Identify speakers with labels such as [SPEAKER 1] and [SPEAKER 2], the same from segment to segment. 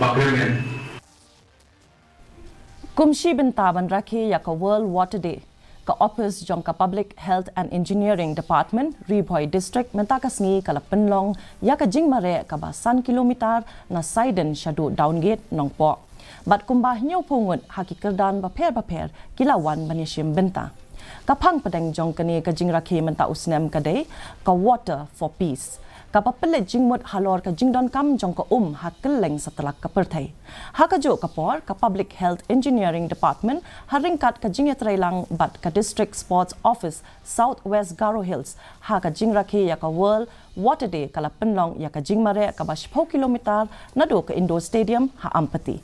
[SPEAKER 1] agreement.
[SPEAKER 2] Kumshi Bynta ban Rakhe ya ka World Water Day. Ka office jong ka Public Health and Engineering Department, Ribhoi District, mentakasngi kala Pynlong ya ka Jingmareh ka basan kilometer na Saiden Shadu Downgate Nongpoh. Bat kumbah nyo pungut haki kerdan baper kilawan banishim Bynta. Kapang padang jong kani ka Jingrakhe menta usnem kadai ka Water for Peace. Kapapelet jingmut halor ka jingdon kam jong ka hakeleng setelah kepertai. Hakajo kapor ka Public Health Engineering Department haringkat ka jingetrailang bat ka District Sports Office South West Garo Hills ha ka Jingrakhe ya ka World Water Day kala Pynlong ya ka Jingmareh ka 10 kilometer nado ka Indoor Stadium ha Ampati.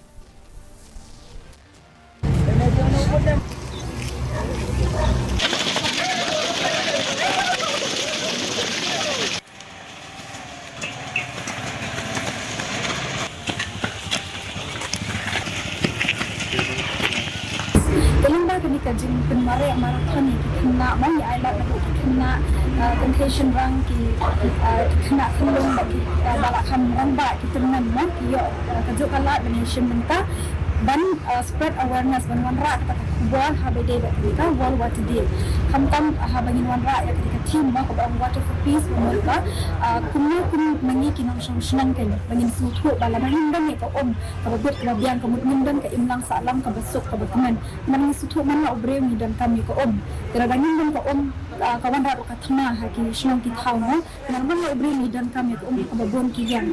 [SPEAKER 3] Dalam bahagian ni kajian Jingmareh marathon ni kena mana ayat nak kena temptation rang kena Pynlong bagi balak ham bak kita menang yo kajuk kalat nation Bynta dan spread awareness ban wanra kata kubual habede bak kita World Water Day hamtam habangin wanra ya ketika team ba ko Water for Peace mereka kun mengi kinong senang kan bangin sutu bala mahindam ni ko kabut kebabian kemudian ke imlang salam ke besok ke berteman mengi sutu mana obre ni dan kami ko geragangin dan ko kawan rak ka thama haki senang ki thau no nan mana obre ni dan kami ko babon ki yang